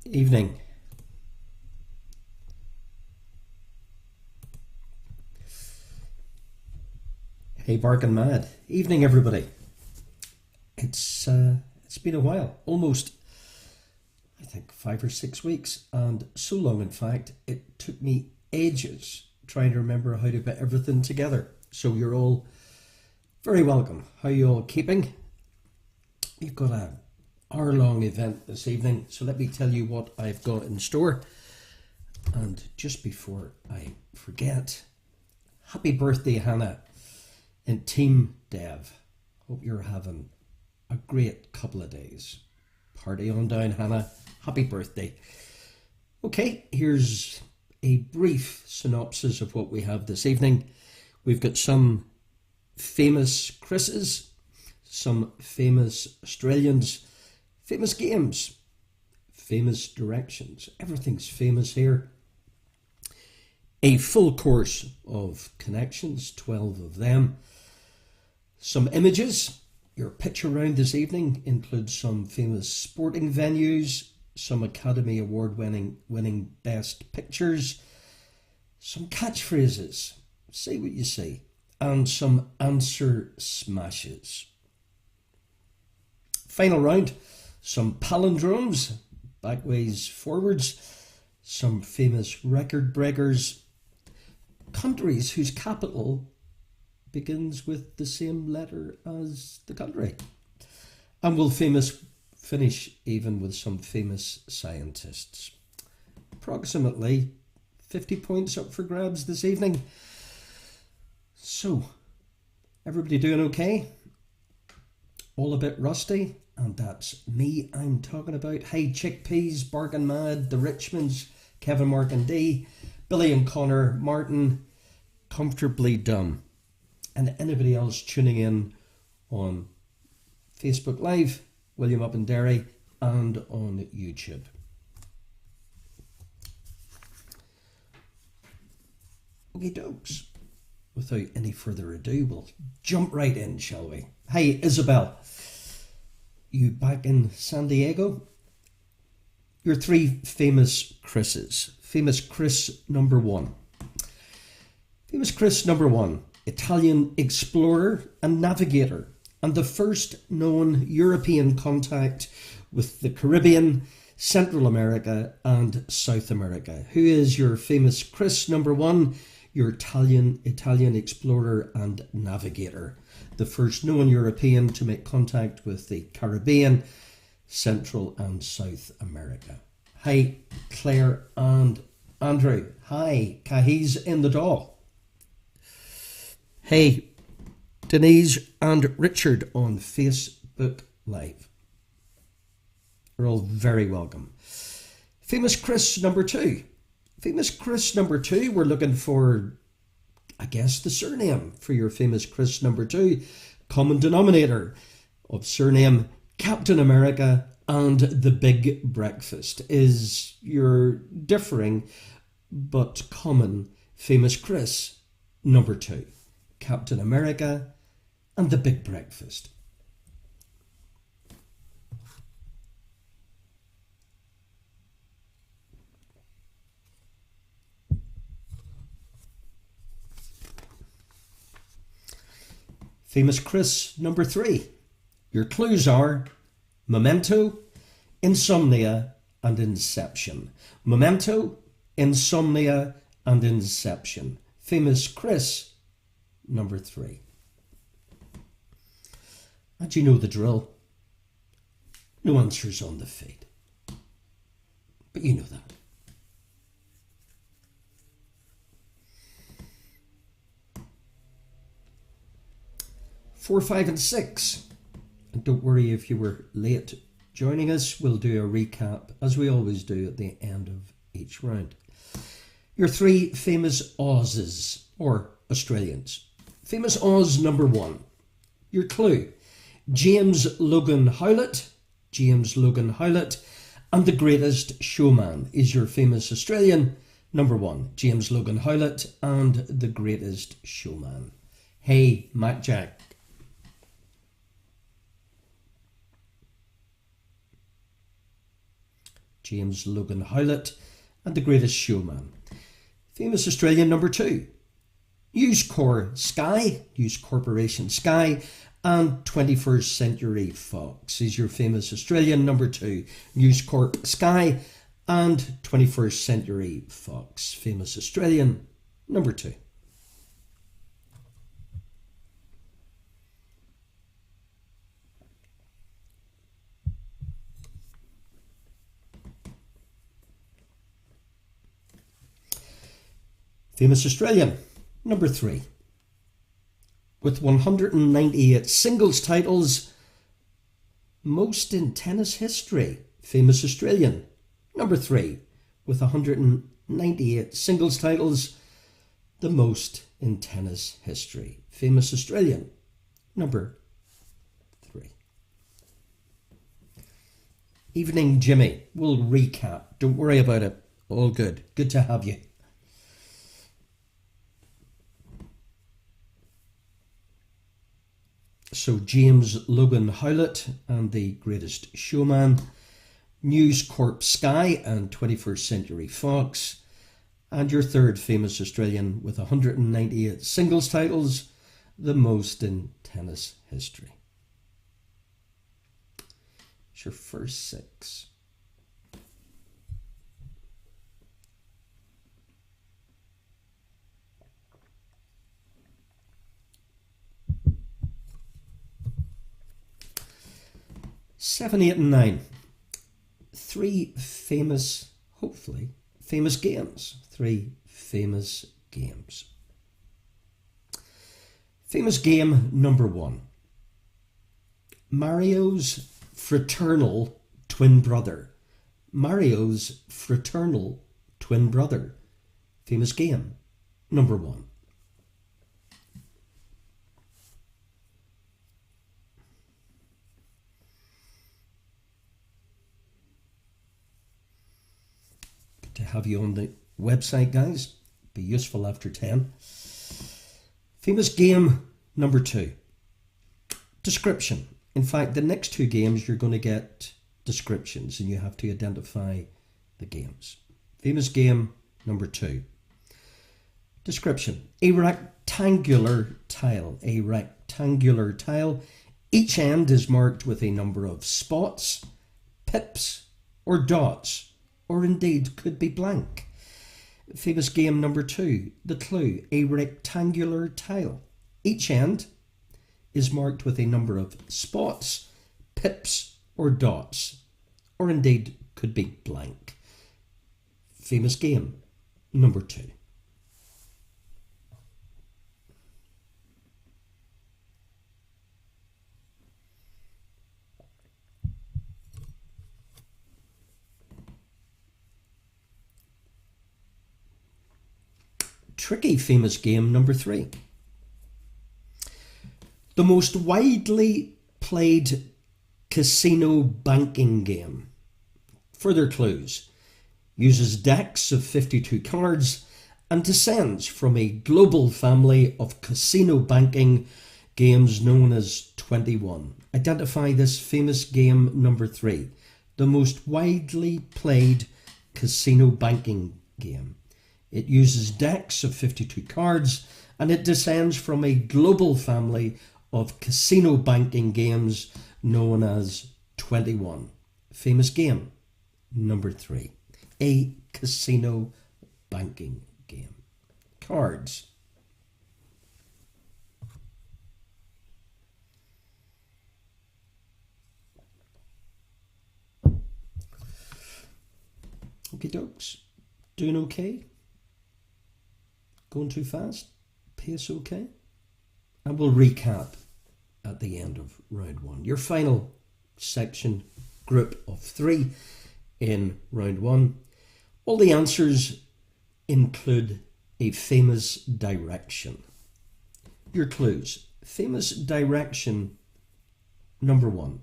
Evening. Hey, barking mad. Evening, everybody. It's been a while, almost I think 5 or 6 weeks, and so long in fact it took me ages trying to remember how to put everything together. So you're all very welcome. How you all keeping? We've got a hour-long event this evening, so let me tell you what I've got in store. And just before I forget, happy birthday, Hannah, and Team Dev. Hope you're having a great couple of days. Party on down, Hannah. Happy birthday. Okay, here's a brief synopsis of what we have this evening. We've got some famous Chris's, some famous Australians, famous games, famous directions. Everything's famous here. A full course of connections, 12 of them. Some images. Your picture round this evening includes some famous sporting venues, some Academy Award winning best pictures, some catchphrases, say what you say, and some answer smashes. Final round, some palindromes, backways, forwards, some famous record breakers, countries whose capital begins with the same letter as the country. And we'll finish even with some famous scientists. Approximately 50 points up for grabs this evening. So, everybody doing okay? All a bit rusty? And that's me I'm talking about. Hey, Chickpeas, Barking Mad, The Richmonds, Kevin, Mark and D, Billy and Connor, Martin, Comfortably Dumb. And anybody else tuning in on Facebook Live, William Up and Derry, and on YouTube. Okay, dokes. Without any further ado, we'll jump right in, shall we? Hey, Isabel, you back in San Diego? Your three famous Chris's. Famous Chris number one. Famous Chris number one. Italian explorer and navigator, and the first known European contact with the Caribbean, Central America and South America. Who is your famous Chris number one? Your Italian explorer and navigator, the first known European to make contact with the Caribbean, Central and South America. Hi, Claire and Andrew. Hi, Cahies in the doll. Hey, Denise and Richard on Facebook Live. You're all very welcome. Famous Chris number two. Famous Chris number two, we're looking for, I guess, the surname for your famous Chris number two. Common denominator of surname Captain America and the Big Breakfast is your differing but common famous Chris number two. Captain America and the Big Breakfast. Famous Chris number three. Your clues are Memento, Insomnia and Inception. Memento, Insomnia and Inception. Famous Chris number three. And you know the drill. No answers on the feed. But you know that. Four, five and six. And don't worry if you were late joining us. We'll do a recap, as we always do at the end of each round. Your three famous Aussies, or Australians. Famous Oz number one. Your clue. James Logan Howlett. James Logan Howlett. And The Greatest Showman is your famous Australian number one. James Logan Howlett and The Greatest Showman. Hey, Mac Jack. James Logan Howlett, and The Greatest Showman. Famous Australian number 2, News Corporation Sky, and 21st Century Fox is your famous Australian number 2, News Corp Sky and 21st Century Fox, famous Australian number 2. Famous Australian number 3. With 198 singles titles, most in tennis history. Famous Australian number 3. With 198 singles titles, the most in tennis history. Famous Australian number 3. Evening, Jimmy. We'll recap. Don't worry about it. All good. Good to have you. So James Logan Howlett and The Greatest Showman, News Corp Sky and 21st Century Fox, and your third famous Australian with 198 singles titles, the most in tennis history. It's your first 6. Seven, 8 and 9. 3 famous, hopefully, famous games. 3 famous games. Famous game number 1. Mario's fraternal twin brother. Mario's fraternal twin brother. Famous game number 1. To have you on the website, guys. Be useful after 10. Famous game number 2. Description. In fact, the next 2 games you're going to get descriptions and you have to identify the games. Famous game number 2. Description. A rectangular tile. A rectangular tile. Each end is marked with a number of spots, pips, or dots, or indeed could be blank. Famous game number 2, the clue, a rectangular tile. Each end is marked with a number of spots, pips, or dots, or indeed could be blank. Famous game number 2. Tricky famous game number 3. The most widely played casino banking game. Further clues. Uses decks of 52 cards and descends from a global family of casino banking games known as 21. Identify this famous game number 3. The most widely played casino banking game. It uses decks of 52 cards and it descends from a global family of casino banking games known as 21. Famous game number 3. A casino banking game. Cards. Okie dokes. Doing okay? Going too fast? Pace okay? And we'll recap at the end of round 1. Your final section, group of 3 in round 1. All the answers include a famous direction. Your clues. Famous direction number 1.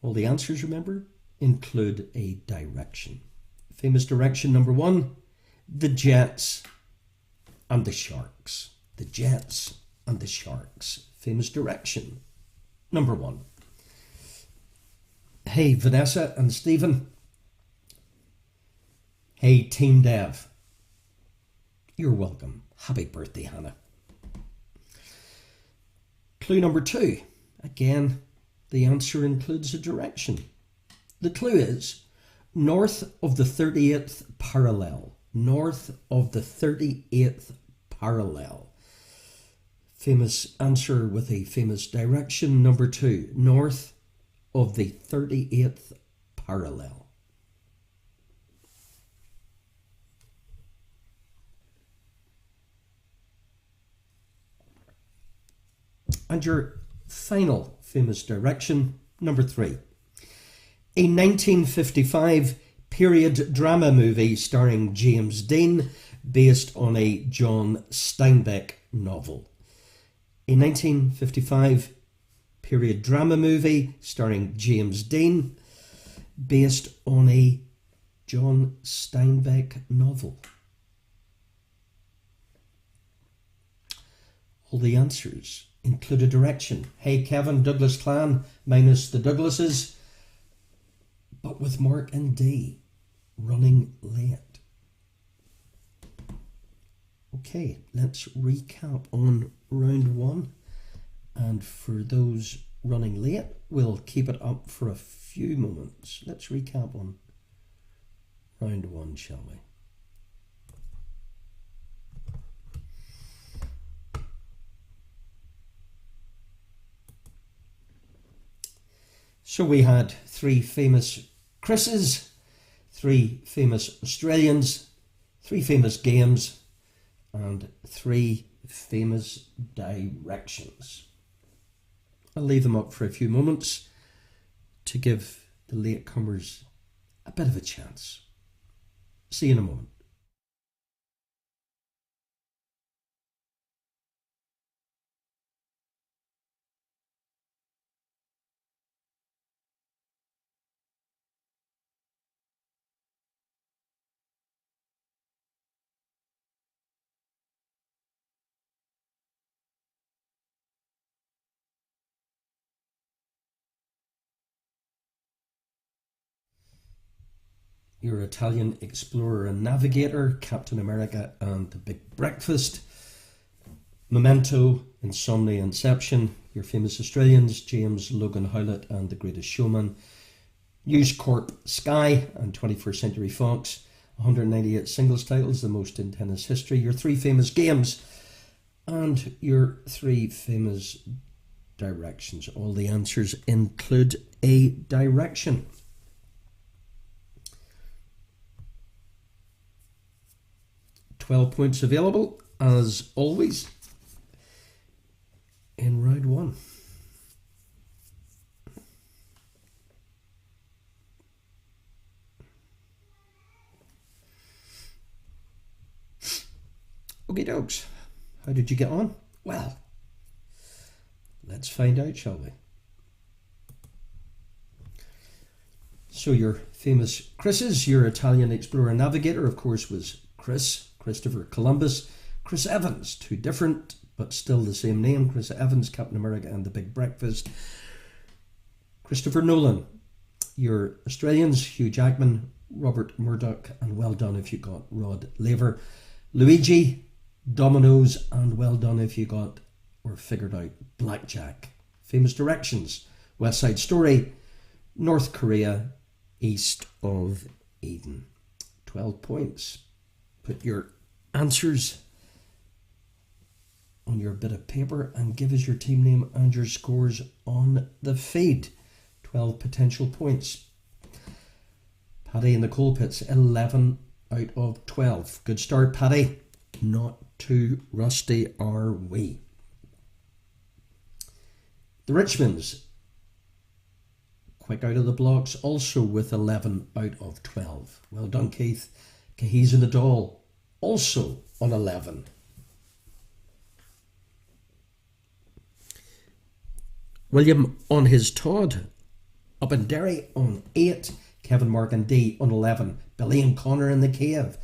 All the answers, remember, include a direction. Famous direction number 1. The Jets and the Sharks. The Jets and the Sharks. Famous direction number 1. Hey, Vanessa and Stephen, Hey, Team Dev. You're welcome. Happy birthday, Hannah. Clue number 2. Again, the answer includes a direction. The clue is north of the 38th parallel. North of the 38th parallel. Famous answer with a famous direction. Number 2. North of the 38th parallel. And your final famous direction, number 3. A 1955 period drama movie starring James Dean based on a John Steinbeck novel. A 1955 period drama movie starring James Dean based on a John Steinbeck novel. All the answers include a direction. Hey Kevin, Douglas Clan, minus the Douglases, but with Mark and D running late. Okay, let's recap on round 1. And for those running late, we'll keep it up for a few moments. Let's recap on round 1, shall we? So we had 3 famous Chris's, 3 famous Australians, 3 famous games, and 3 famous directions. I'll leave them up for a few moments to give the latecomers a bit of a chance. See you in a moment. Your Italian explorer and navigator, Captain America and the Big Breakfast, Memento, Insomnia, Inception, your famous Australians, James Logan Howlett and The Greatest Showman, News Corp Sky and 21st Century Fox, 198 singles titles, the most in tennis history, your 3 famous games, and your 3 famous directions. All the answers include a direction. £12 points available, as always, in round 1. Okay, dogs, how did you get on? Well, let's find out, shall we? So your famous Chris's, your Italian explorer and navigator, of course, was Christopher Columbus. Chris Evans, 2 different but still the same name, Chris Evans, Captain America and the Big Breakfast. Christopher Nolan, your Australians, Hugh Jackman, Robert Murdoch, and well done if you got Rod Laver. Luigi, Dominoes, and well done if you got or figured out Blackjack. Famous directions: West Side Story, North Korea, east of Eden. 12 points. Put your answers on your bit of paper and give us your team name and your scores on the feed. 12 potential points. Paddy in the coal pits, 11 out of 12. Good start, Paddy. Not too rusty are we. The Richmonds, quick out of the blocks, also with 11 out of 12. Well done, Keith. Cahies and Nadal, also on 11. William on his Todd, up in Derry on 8. Kevin, Mark and D on 11. Billy and Connor in the cave,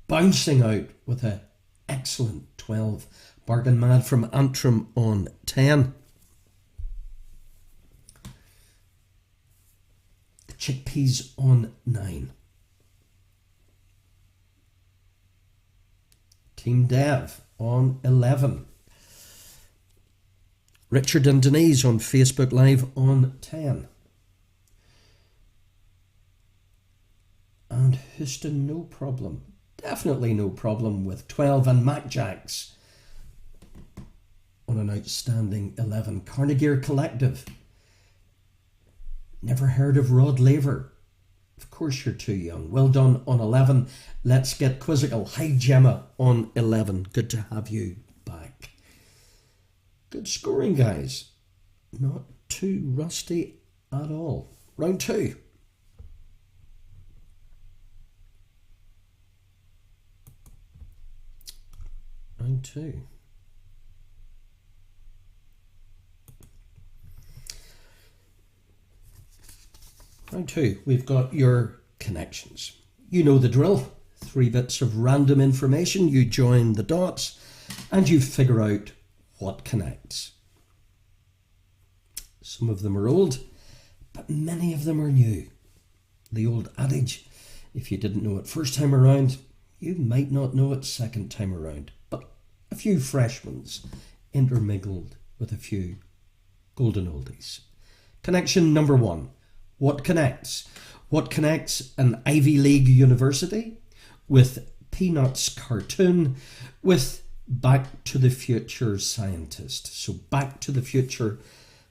bouncing out with an excellent 12. Bargain Mad from Antrim on 10. The Chickpeas on 9. Team Dev on 11. Richard and Denise on Facebook Live on 10. And Houston, no problem. Definitely no problem with 12. And Mac Jacks on an outstanding 11. Carnegie Collective. Never heard of Rod Laver. Of course you're too young. Well done on 11. Let's get quizzical. Hi Gemma on 11. Good to have you back. Good scoring, guys. Not too rusty at all. Round 2. Round 2. Round 2. We've got your connections. You know the drill. 3 bits of random information. You join the dots and you figure out what connects. Some of them are old, but many of them are new. The old adage, if you didn't know it first time around, you might not know it second time around. But a few fresh ones intermingled with a few golden oldies. Connection number 1. What connects? What connects an Ivy League university with Peanuts cartoon with Back to the Future scientist? So Back to the Future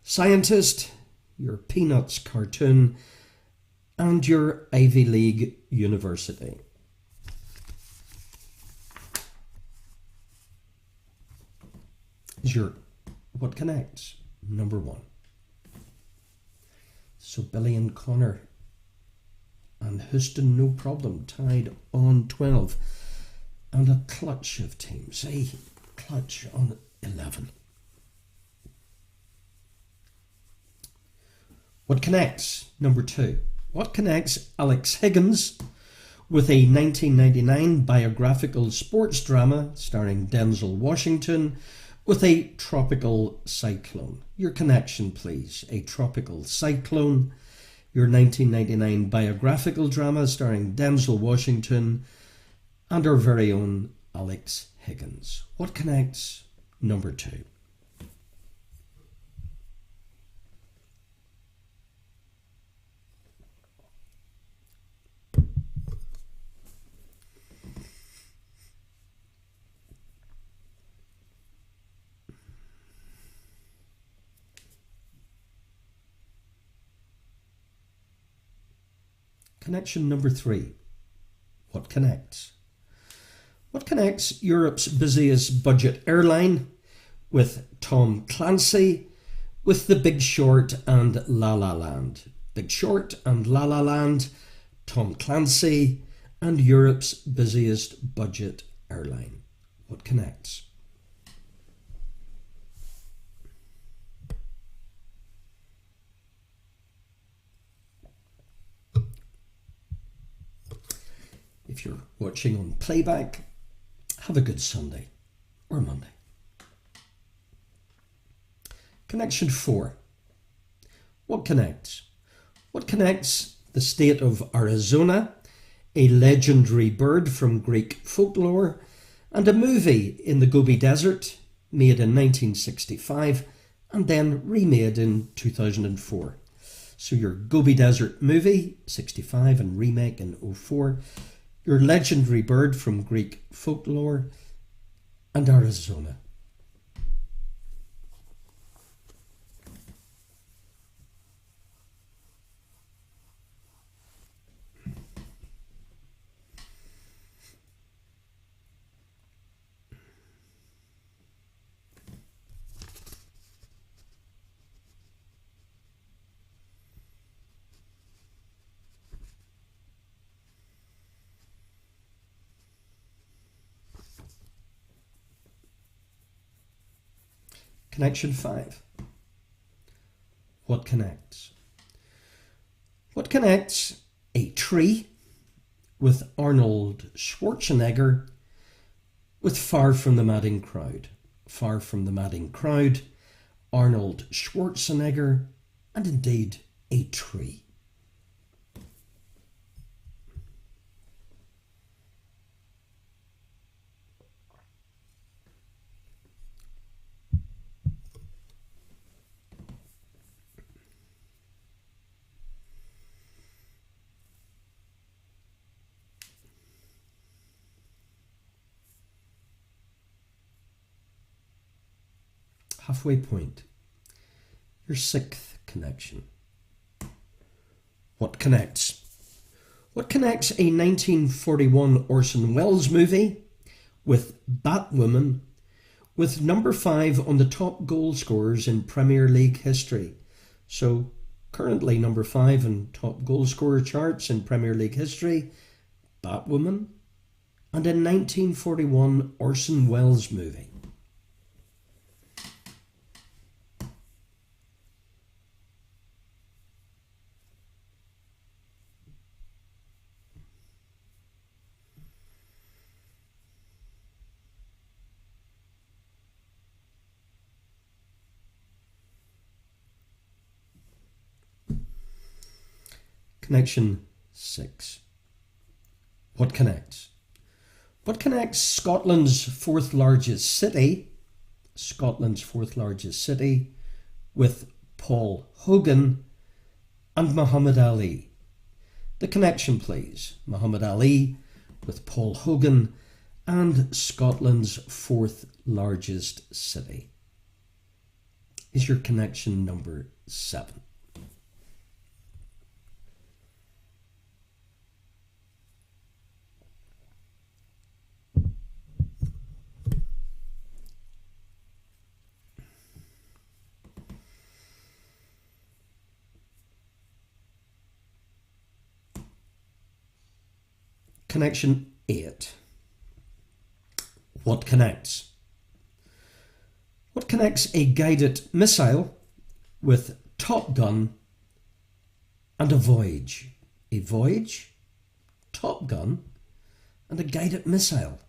scientist, your Peanuts cartoon, and your Ivy League university. Is your what connects? Number 1. So Billy and Connor and Houston, no problem, tied on 12. And a clutch of teams, a clutch on 11. What connects? Number 2. What connects Alex Higgins with a 1999 biographical sports drama starring Denzel Washington with a tropical cyclone? Your connection, please. A tropical cyclone. Your 1999 biographical drama starring Denzel Washington and our very own Alex Higgins. What connects? Number 2. Connection number 3. What connects? What connects Europe's busiest budget airline with Tom Clancy with The Big Short and La La Land? Big Short and La La Land, Tom Clancy and Europe's busiest budget airline. What connects? If you're watching on playback, have a good Sunday or Monday. Connection 4. What connects? What connects the state of Arizona, a legendary bird from Greek folklore, and a movie in the Gobi Desert made in 1965 and then remade in 2004. So your Gobi Desert movie, 65, and remake in 04. Your legendary bird from Greek folklore and Arizona. Connection 5. What connects? What connects a tree with Arnold Schwarzenegger with Far From the Madding Crowd? Far From the Madding Crowd, Arnold Schwarzenegger, and indeed a tree. halfway point. Your sixth connection. What connects? What connects a 1941 Orson Welles movie with Batwoman with number 5 on the top goal scorers in Premier League history? So currently number 5 in top goal scorer charts in Premier League history, Batwoman, and a 1941 Orson Welles movie. Connection 6. What connects? What connects Scotland's fourth largest city with Paul Hogan and Muhammad Ali? The connection, please. Muhammad Ali with Paul Hogan and Scotland's fourth largest city is your connection number 7. Connection 8. What connects? What connects a guided missile with Top Gun and a voyage? A voyage, Top Gun, and a guided missile.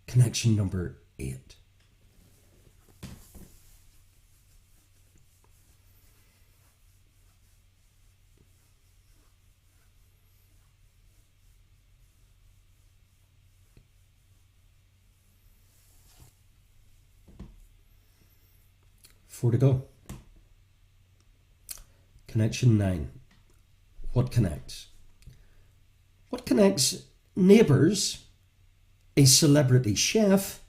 Connection number 8. Four to go. Connection 9. What connects? What connects Neighbours, a celebrity chef,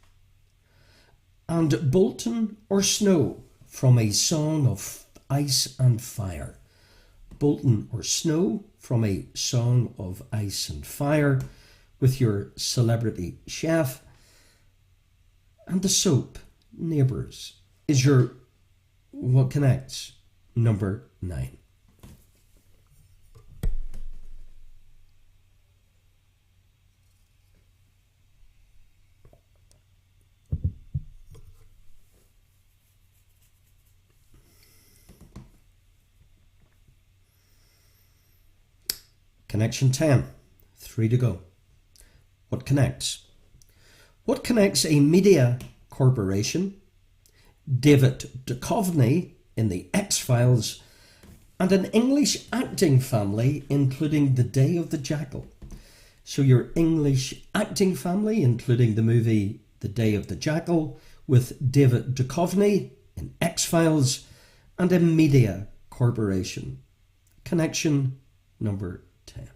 and Bolton or Snow from a Song of Ice and Fire? Bolton or Snow from a Song of Ice and Fire with your celebrity chef, and the soap Neighbours is your what connects number 9. Connection 10. 3 to go. What connects? What connects a media corporation, David Duchovny in The X-Files, and an English acting family including The Day of the Jackal? So your English acting family including the movie The Day of the Jackal with David Duchovny in X-Files and a media corporation. Connection number 10.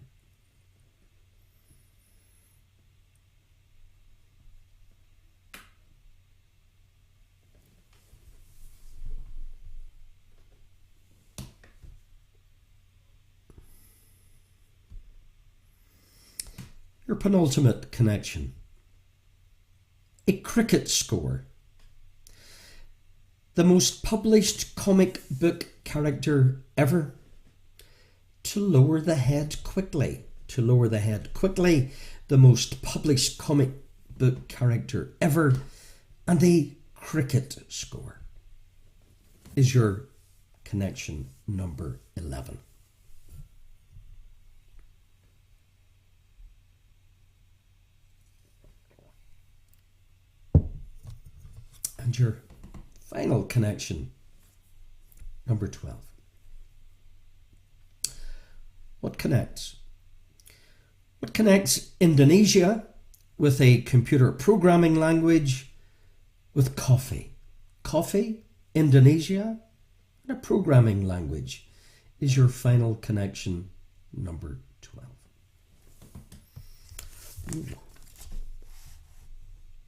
Your penultimate connection. A cricket score. The most published comic book character ever. To lower the head quickly. To lower the head quickly. The most published comic book character ever. And a cricket score is your connection number 11. And your final connection, number 12. What connects? What connects Indonesia with a computer programming language with coffee? Coffee, Indonesia, and a programming language is your final connection, number 12. Ooh.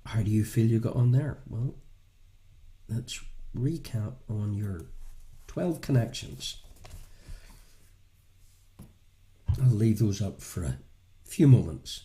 How do you feel you got on there? Well, that's recap on your 12 connections. I'll leave those up for a few moments.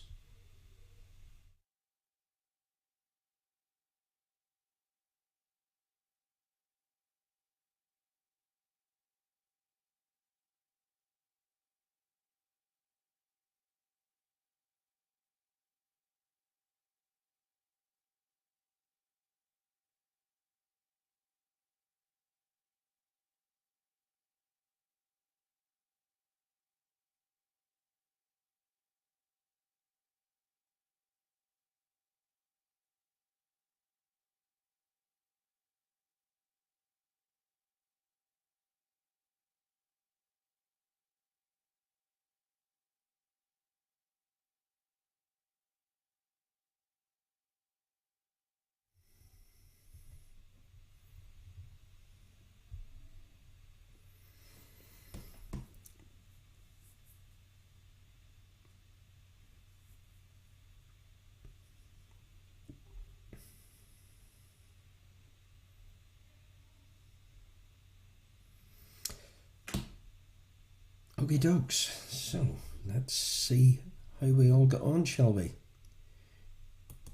Okie dokes. So let's see how we all get on, shall we?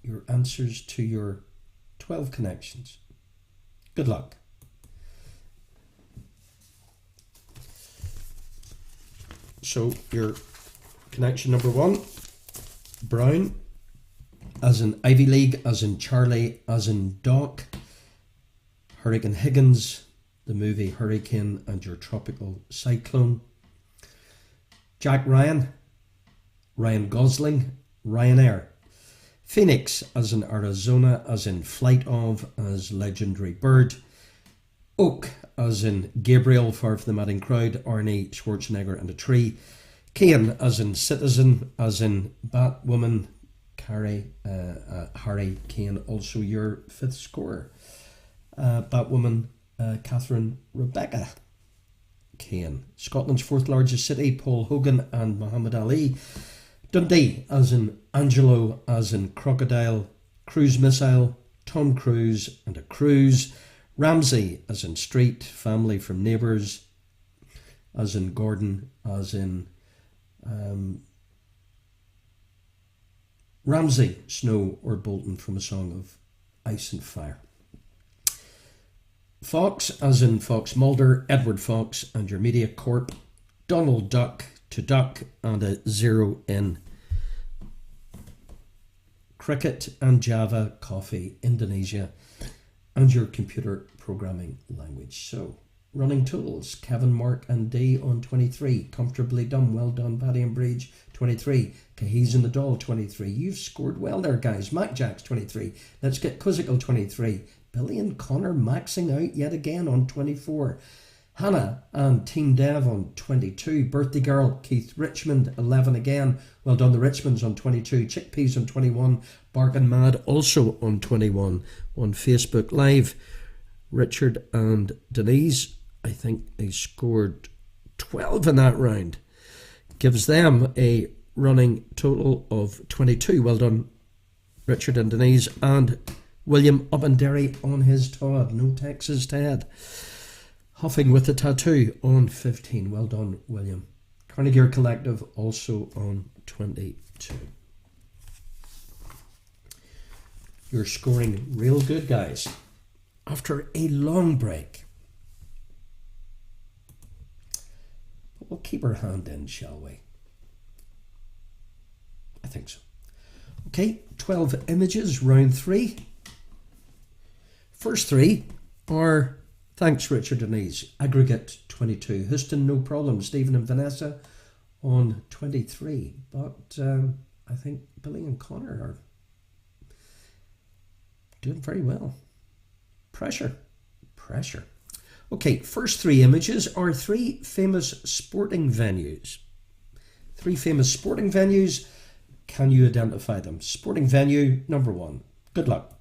Your answers to your 12 connections. Good luck. So your connection number 1, Brown, as in Ivy League, as in Charlie, as in Doc. Hurricane Higgins, the movie Hurricane and Your Tropical Cyclone. Jack Ryan, Ryan Gosling, Ryanair. Phoenix, as in Arizona, as in Flight of, as Legendary Bird. Oak, as in Gabriel, Far from the Madding Crowd, Arnie Schwarzenegger and a Tree. Kane, as in Citizen, as in Batwoman, Harry Kane, also your 5th scorer. Batwoman, Catherine Rebecca Kane. Scotland's 4th largest city, Paul Hogan and Muhammad Ali. Dundee, as in Angelo, as in Crocodile. Cruise Missile, Tom Cruise and a Cruise. Ramsey, as in Street, Family from Neighbours. As in Gordon, as in Ramsey, Snow or Bolton from A Song of Ice and Fire. Fox, as in Fox Mulder, Edward Fox and your Media Corp. Donald Duck, to duck and a 0 in. Cricket and Java, Coffee, Indonesia and your computer programming language. So, running totals, Kevin, Mark and D on 23. Comfortably Dumb, well done, Paddy and Bridge, 23. Cahiz and the Doll, 23. You've scored well there, guys. Mac Jacks, 23. Let's get Quizzical, 23. Billy and Connor maxing out yet again on 24. Hannah and Team Dev on 22. Birthday Girl, Keith Richmond, 11 again. Well done, the Richmonds on 22. Chickpeas on 21. Barkin Mad also on 21. On Facebook Live, Richard and Denise, I think they scored 12 in that round. Gives them a running total of 22. Well done, Richard and Denise. And William Uppenderry on his Todd. No Texas Ted. Huffing with the Tattoo on 15. Well done, William. Carnegie Collective also on 22. You're scoring real good, guys. After a long break. We'll keep our hand in, shall we? I think so. Okay, 12 images, round 3. First 3 are, thanks Richard Denise, aggregate 22. Houston, no problem. Stephen and Vanessa on 23. But I think Billy and Connor are doing very well. Pressure. Okay, first 3 images are 3 famous sporting venues. 3 famous sporting venues. Can you identify them? Sporting venue number 1. Good luck.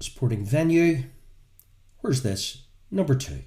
Sporting venue. Where's this? Number 2.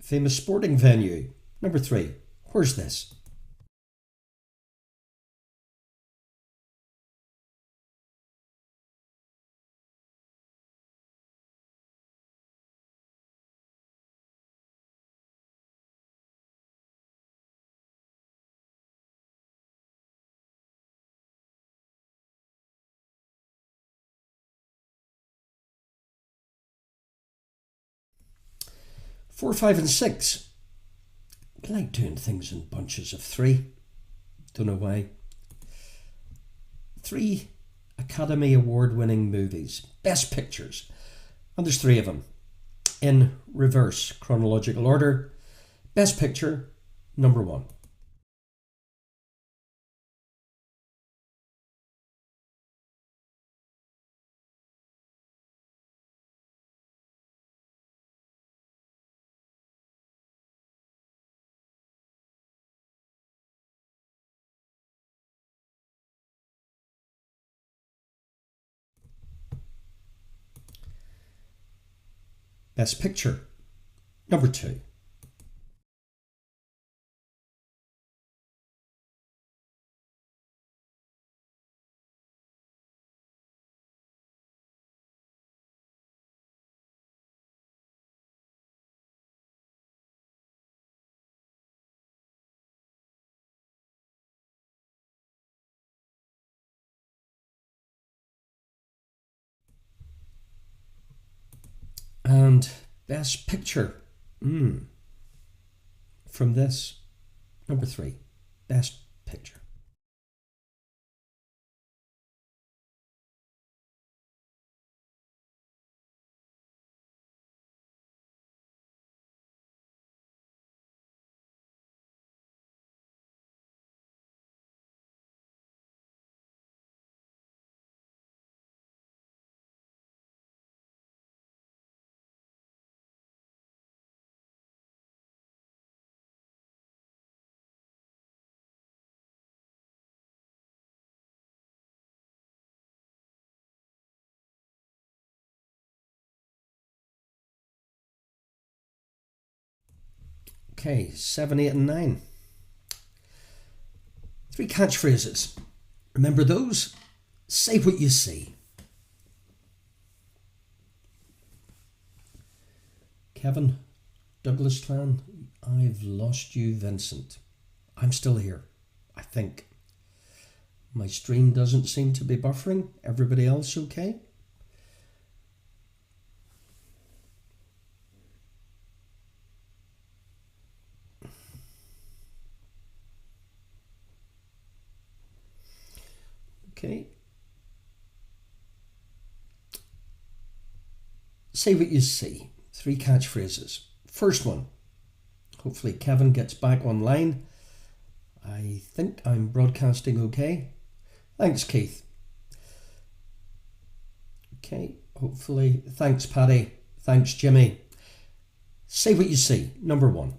Famous sporting venue. Number 3. Where's this? Four, 5 and 6. I like doing things in bunches of 3. Don't know why. 3 Academy Award winning movies. Best pictures. And there's 3 of them. In reverse chronological order. Best picture, number 1. Best picture, number 2. And best picture, from this, number 3. Best picture. Okay, 7, 8 and 9. 3 catchphrases. Remember those? Say what you see. Kevin, Douglas clan, I've lost you, Vincent. I'm still here, I think. My stream doesn't seem to be buffering. Everybody else okay? Okay. Say what you see. 3 catchphrases. First one. Hopefully Kevin gets back online. I think I'm broadcasting okay. Thanks, Keith. Okay, hopefully. Thanks, Paddy. Thanks, Jimmy. Say what you see. Number 1.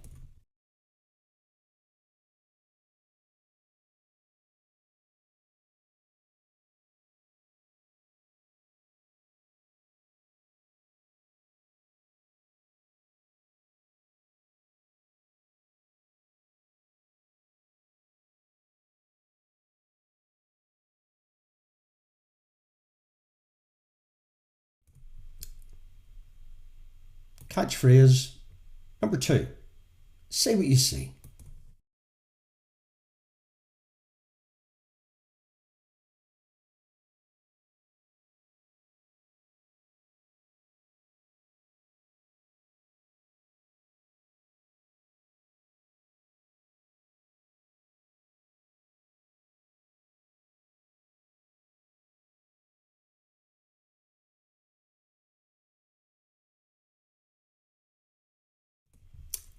Catchphrase number 2. Say what you see.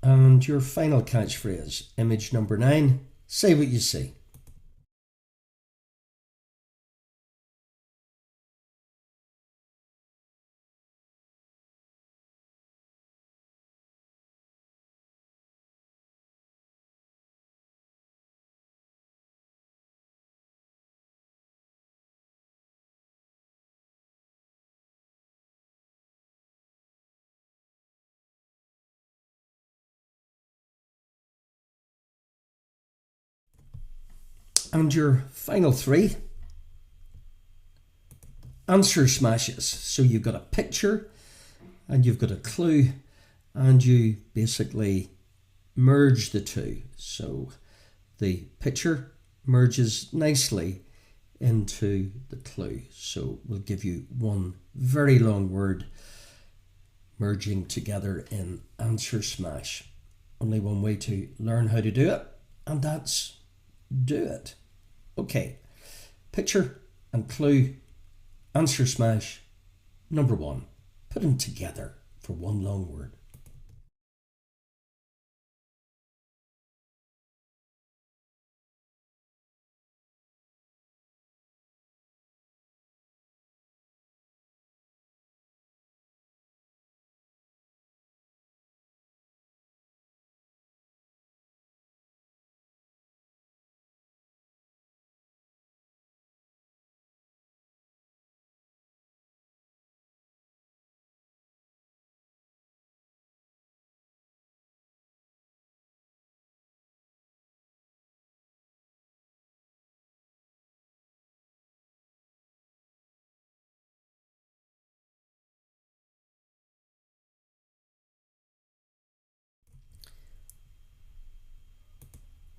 And your final catchphrase, image number 9, say what you see. And your final 3, answer smashes. So you've got a picture and you've got a clue, and you basically merge the two. So the picture merges nicely into the clue. So we'll give you one very long word merging together in answer smash. Only one way to learn how to do it, and that's do it. Okay, picture and clue, answer smash, number 1. Put them together for one long word.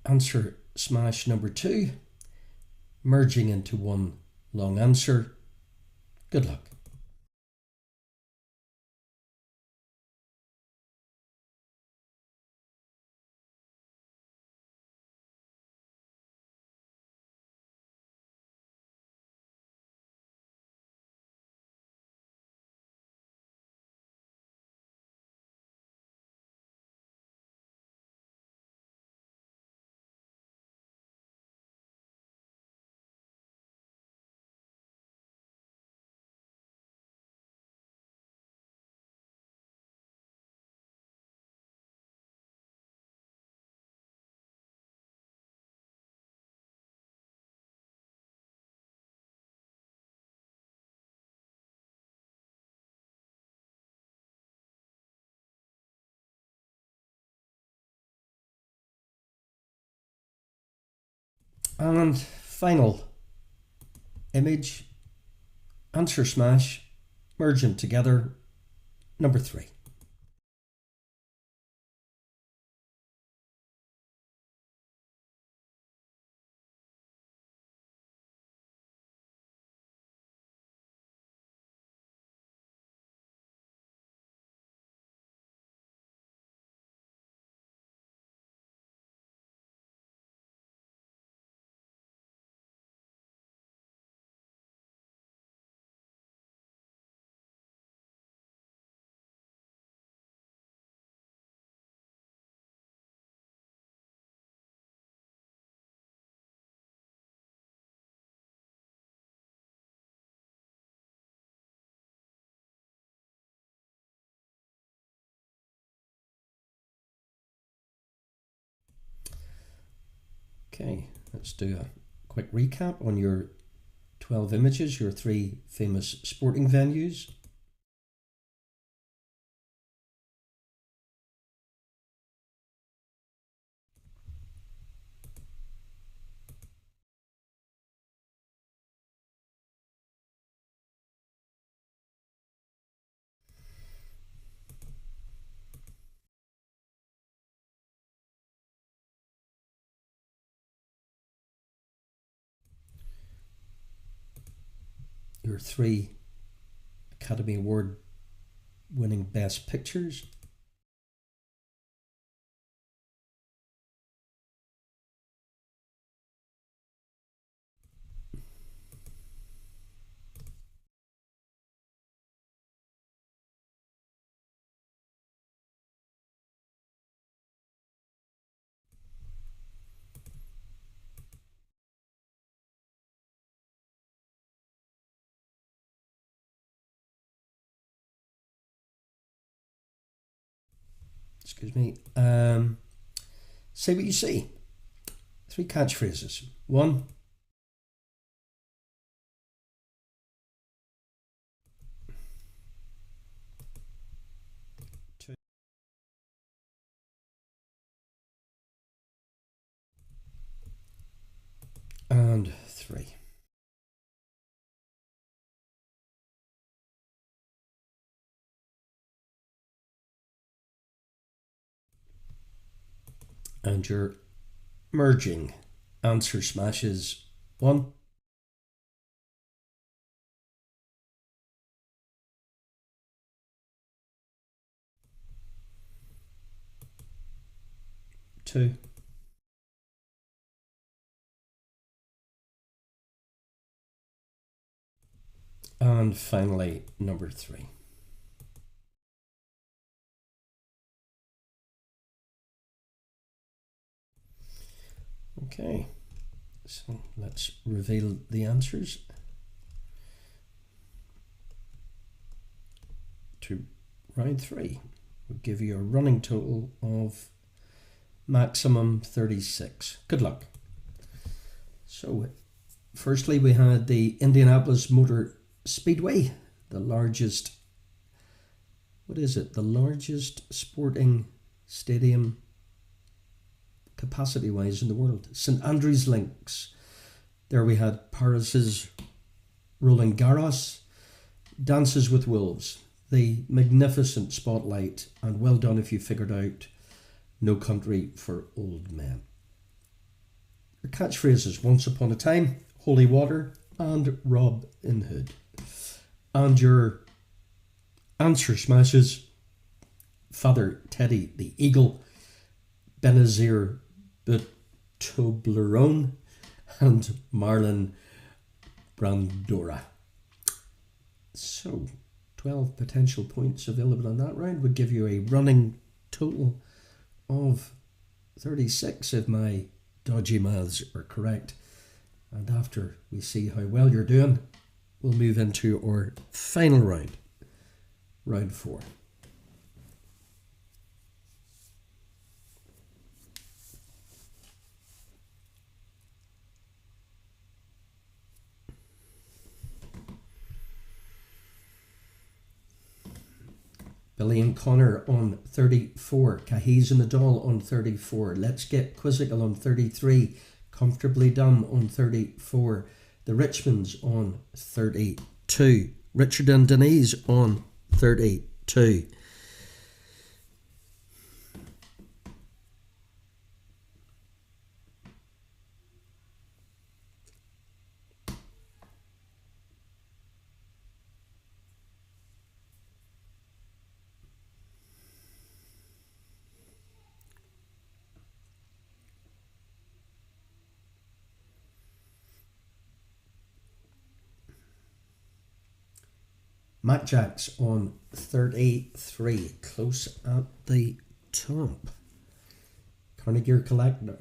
Answer smash number 2, merging into one long answer. Good luck. And final image, answer smash, merge them together, number 3. Okay, let's do a quick recap on your 12 images, your 3 famous sporting venues. Your 3 Academy Award winning Best Pictures. excuse me. Say what you see. 3 catchphrases. 1, 2, and 3. And your merging answer smashes. 1, 2, and finally number 3. Okay, so let's reveal the answers to round 3. We'll give you a running total of maximum 36. Good luck. So, firstly, we had the Indianapolis Motor Speedway, the largest, the largest sporting stadium capacity-wise in the world. St Andrews Links. There we had Paris's Roland Garros, Dances with Wolves, the magnificent Spotlight, and well done if you figured out No Country for Old Men. Your catchphrases: Once Upon a Time, Holy Water, and Robin Hood. And your answer smashes: Father Teddy the Eagle, Benazir Toblerone, and Marlon Brandora. So 12 potential points available on that round would give you a running total of 36 if my dodgy maths are correct. And after we see how well you're doing, we'll move into our final round, round 4. Billy and Connor on 34. Cahies and the Doll on 34. Let's Get Quizzical on 33. Comfortably Dumb on 34. The Richmonds on 32. Richard and Denise on 32. Mac Jacks on 33, close at the top. Carnegie Collective,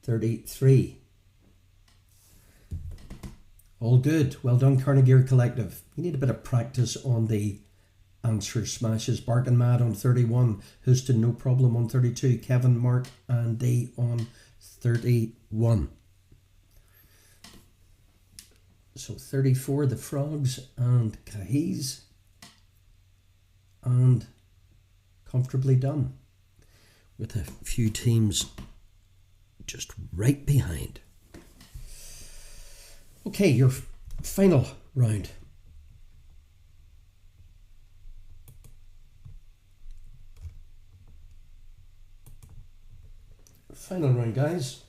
33. All good. Well done, Carnegie Collective. You need a bit of practice on the answer smashes. Barking Mad on 31. Houston No Problem on 32. Kevin, Mark, and D on 31. So 34, the Frogs and Cahies, and Comfortably Done, with a few teams just right behind. Okay, your final round. Final round, guys.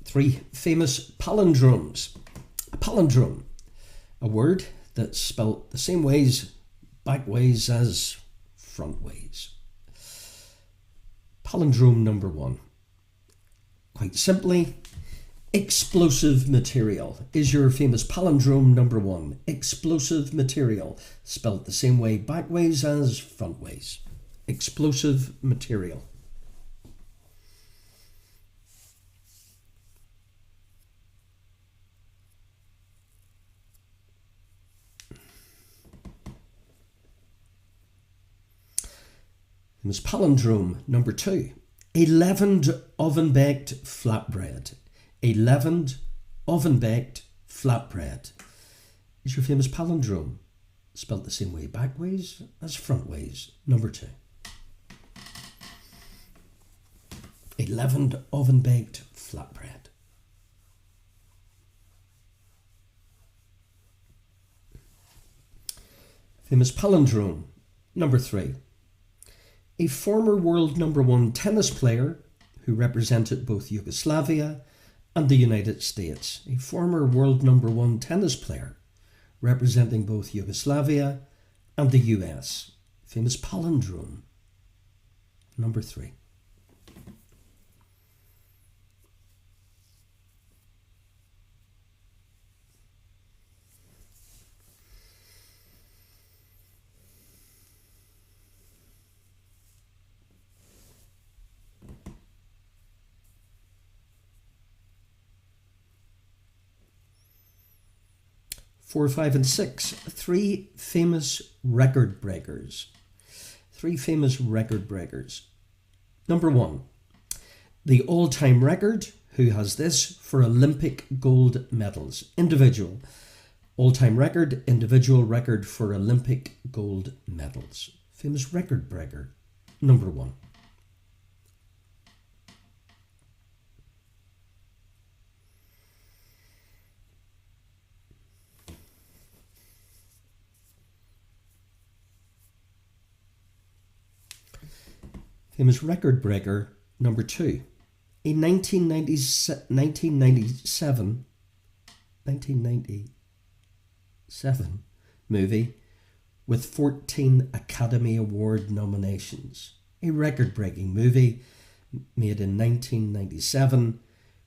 Three famous palindromes. A palindrome, a word that's spelt the same ways, back ways as front ways. Palindrome number 1. Quite simply, explosive material is your famous palindrome number 1. Explosive material, spelt the same way back ways as front ways. Explosive material. Famous palindrome number 2. A leavened oven-baked flatbread. A leavened oven-baked flatbread is your famous palindrome. Spelt the same way back ways as front ways. Number 2. A leavened oven-baked flatbread. Famous palindrome number 3. A former world number 1 tennis player who represented both Yugoslavia and the United States. A former world number 1 tennis player representing both Yugoslavia and the US. Famous palindrome number 3. Four, 5, and 6. 3 famous record breakers. 3 famous record breakers. Number 1. The all-time record. Who has this for Olympic gold medals? Individual. All-time record. Individual record for Olympic gold medals. Famous record breaker. Number 1. Famous record breaker number 2. A 1997 movie with 14 Academy Award nominations. A record-breaking movie made in 1997,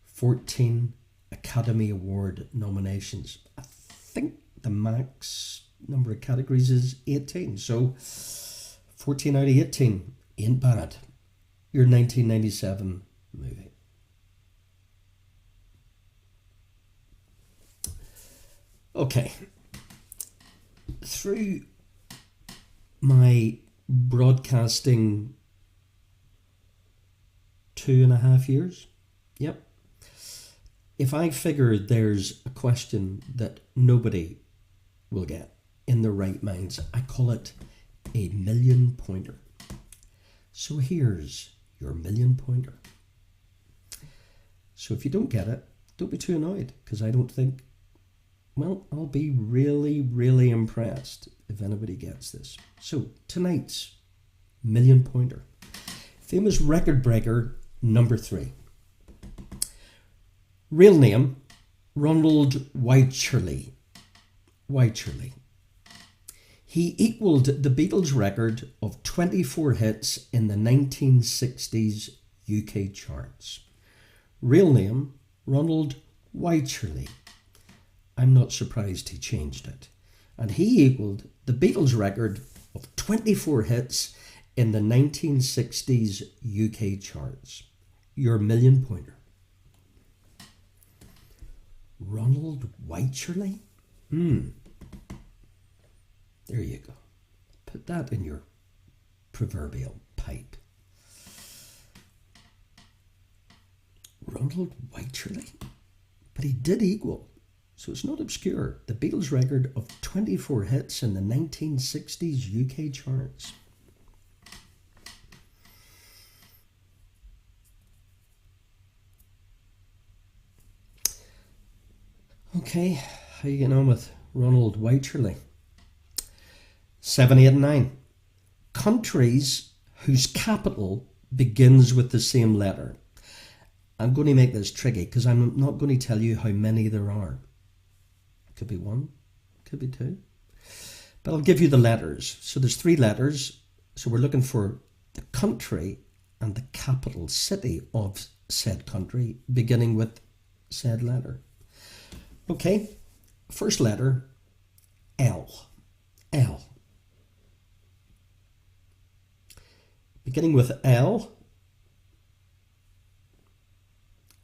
14 Academy Award nominations. I think the max number of categories is 18, so 14 out of 18. Ain't bad. Your 1997 movie. Okay. Through my broadcasting 2.5 years, yep. If I figure there's a question that nobody will get in their right minds, I call it a million pointer. So here's your million pointer. So if you don't get it, don't be too annoyed, because I don't think, well, I'll be really, really impressed if anybody gets this. So tonight's million pointer. Famous record breaker number 3. Real name, Ronald Wycherley. Wycherley. He equalled the Beatles' record of 24 hits in the 1960s UK charts. Real name, Ronald Wycherley. I'm not surprised he changed it. And he equalled the Beatles' record of 24 hits in the 1960s UK charts. Your million pointer. Ronald Wycherley? There you go. Put that in your proverbial pipe. Ronald Wycherley? But he did equal, so it's not obscure, the Beatles' record of 24 hits in the 1960s UK charts. Okay, how you getting on with Ronald Wycherley? 7, 8, and 9. Countries whose capital begins with the same letter. I'm going to make this tricky because I'm not going to tell you how many there are. Could be 1, could be 2. But I'll give you the letters. So there's 3 letters. So we're looking for the country and the capital city of said country beginning with said letter. Okay, first letter, L. L. Beginning with L,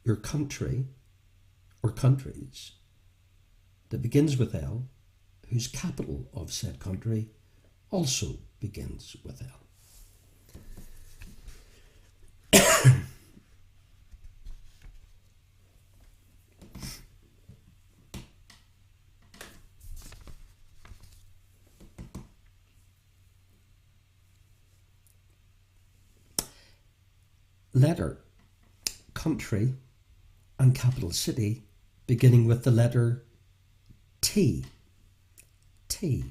your country or countries that begins with L, whose capital of said country also begins with L. letter, country, and capital city beginning with the letter T. T.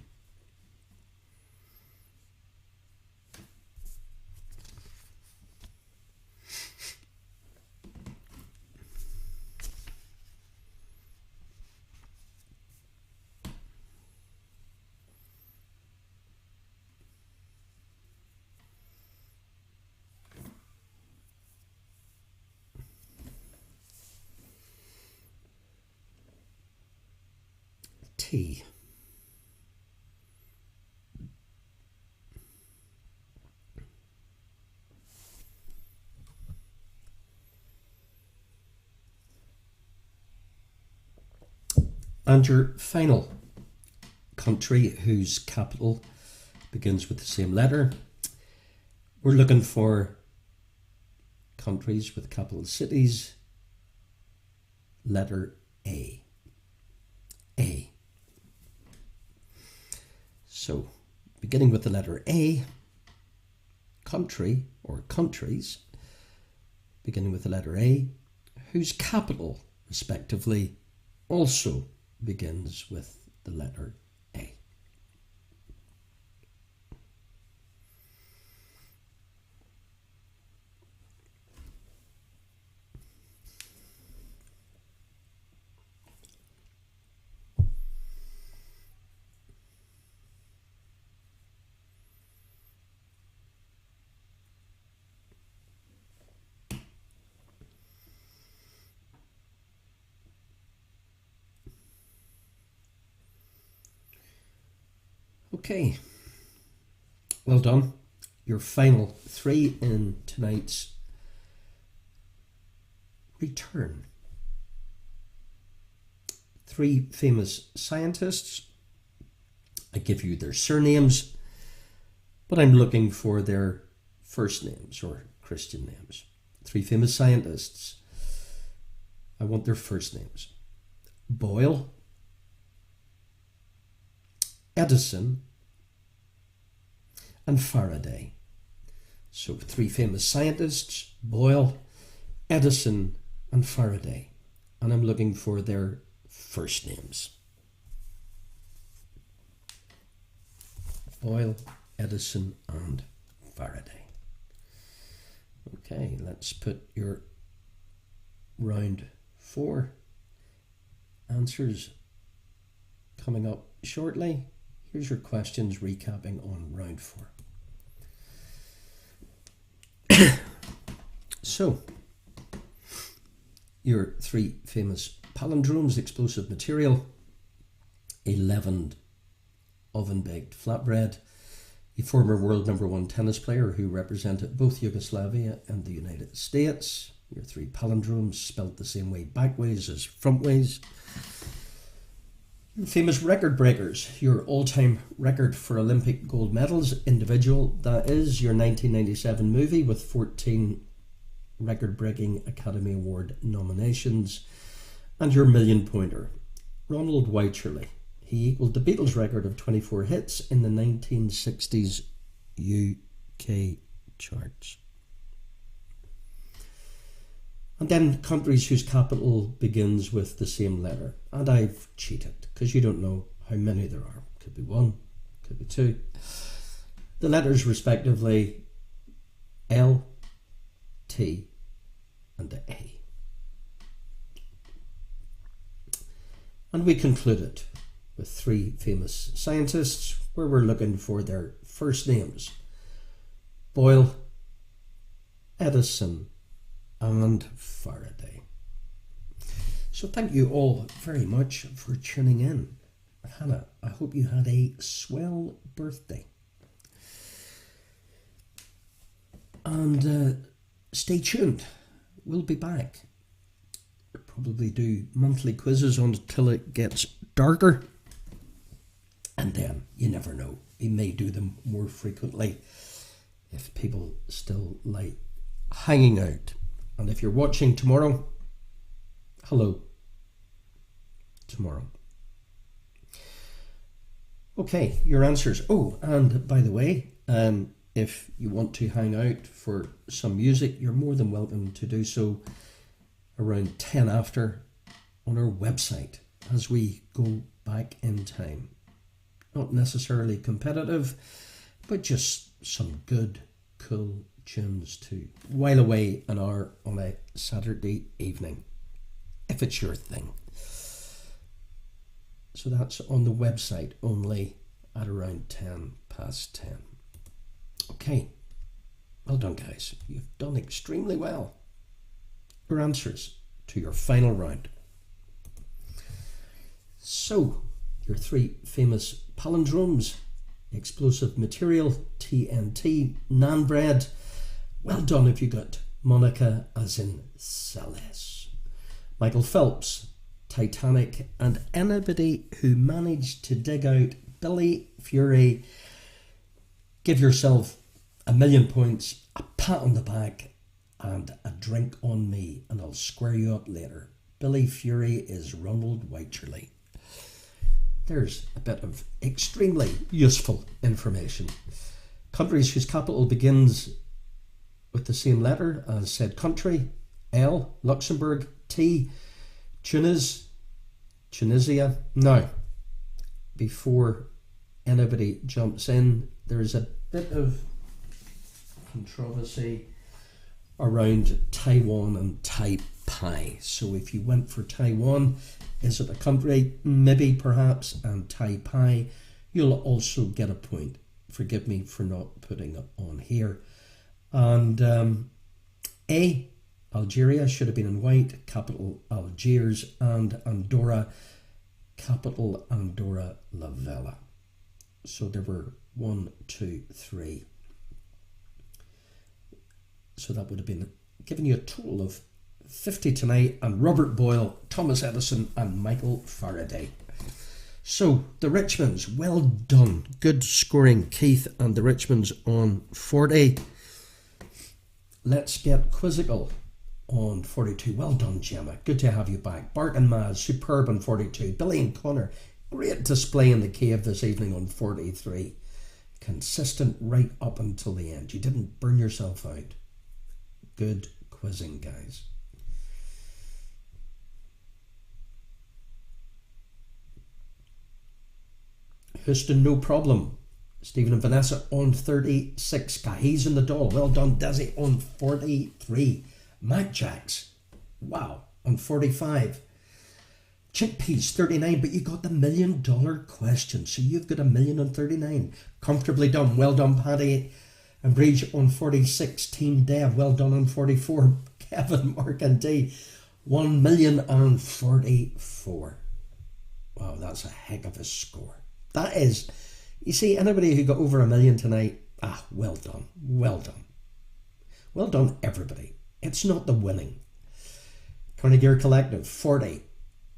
T. And your final country whose capital begins with the same letter. We're looking for countries with capital cities, letter A. A. So, beginning with the letter A, country or countries, beginning with the letter A, whose capital, respectively, also begins with the letter A. Okay, well done. Your final three in tonight's return. Three famous scientists. I give you their surnames, but I'm looking for their first names or Christian names. Three famous scientists. I want their first names. Boyle, Edison, and Faraday. So three famous scientists, Boyle, Edison, and Faraday. And I'm looking for their first names. Boyle, Edison, and Faraday. Okay, let's put your round 4 answers coming up shortly. Here's your questions recapping on round 4. So, your three famous palindromes: explosive material, a leavened oven-baked flatbread, a former world #1 tennis player who represented both Yugoslavia and the United States. Your three palindromes spelt the same way backways as frontways. Famous record breakers: your all-time record for Olympic gold medals, individual, that is, your 1997 movie with 14 record-breaking Academy Award nominations, and your million-pointer, Ronald Wycherley. He equalled the Beatles' record of 24 hits in the 1960s UK charts. And then countries whose capital begins with the same letter. And I've cheated, because you don't know how many there are. Could be 1, could be 2. The letters respectively L, T, and the A. And we concluded with three famous scientists where we're looking for their first names: Boyle, Edison, and Faraday. So thank you all very much for tuning in. Hannah, I hope you had a swell birthday. And stay tuned. We'll be back. We'll probably do monthly quizzes until it gets darker. And then, you never know, we may do them more frequently if people still like hanging out. And if you're watching tomorrow, hello, tomorrow. Okay, your answers. Oh, and by the way, If you want to hang out for some music, you're more than welcome to do so around 10 after on our website as we go back in time. Not necessarily competitive, but just some good, cool tunes to while away an hour on a Saturday evening, if it's your thing. So that's on the website only at around 10:10. Okay, well done guys, you've done extremely well. Your answers to your final round. So, your three famous palindromes: explosive material, TNT, naan bread. Well done if you got Monica as in Celeste. Michael Phelps, Titanic, and anybody who managed to dig out Billy Fury, give yourself 1,000,000 points, a pat on the back, and a drink on me, and I'll square you up later. Billy Fury is Ronald Wycherley. There's a bit of extremely useful information. Countries whose capital begins with the same letter as said country: L, Luxembourg; T, Tunisia. Now, before anybody jumps in, there's a bit of controversy around Taiwan and Taipei. So if you went for Taiwan, is it a country? Maybe, perhaps. And Taipei, you'll also get a point. Forgive me for not putting it on here. And A, Algeria, should have been in white, capital Algiers, and Andorra, capital Andorra la Vella. So there were 1, 2, 3. So that would have been giving you a total of 50 tonight, and Robert Boyle, Thomas Edison, and Michael Faraday. So the Richmonds, well done. Good scoring, Keith and the Richmonds on 40. Let's get quizzical on 42. Well done, Gemma. Good to have you back. Bart and Maz, superb on 42. Billy and Connor, great display in the cave this evening on 43. Consistent right up until the end. You didn't burn yourself out. Good quizzing, guys. Houston, no problem. Stephen and Vanessa on 36. Cahiz and the Doll, well done. Desi on 43. Mac Jacks, wow, on 45. Chickpeas, 39, but you got the $1 million question, so you've got 1,000,000 on 39. Comfortably done. Well done, Paddy and Bridge on 46. Team Dev, well done on 44. Kevin, Mark and D, 1,044. Wow, that's a heck of a score. That is, you see, anybody who got over 1,000,000 tonight, well done, well done. Well done, everybody. It's not the winning. Carnegie Collective, 40.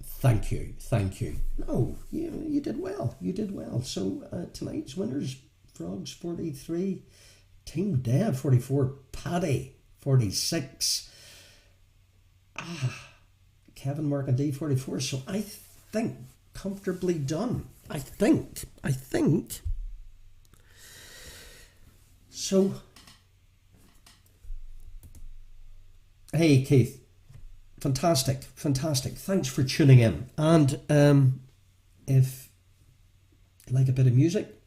Thank you, thank you. No, you did well, you did well. So tonight's winners: Frogs, 43. Team Dev, 44. Paddy, 46. Kevin, Mark and D, 44. So I think comfortably done. I think. So, hey Keith, fantastic. Thanks for tuning in. And if you like a bit of music,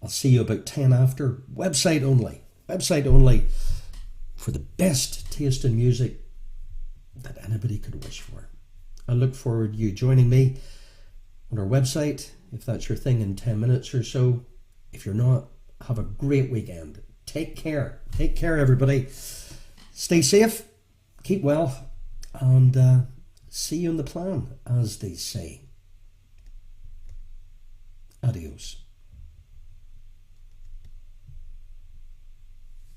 I'll see you about 10 after. Website only for the best taste in music that anybody could wish for. I look forward to you joining me on our website, if that's your thing, in 10 minutes or so. If you're not, have a great weekend. Take care, everybody. Stay safe, keep well, and see you in the plan, as they say. Adios.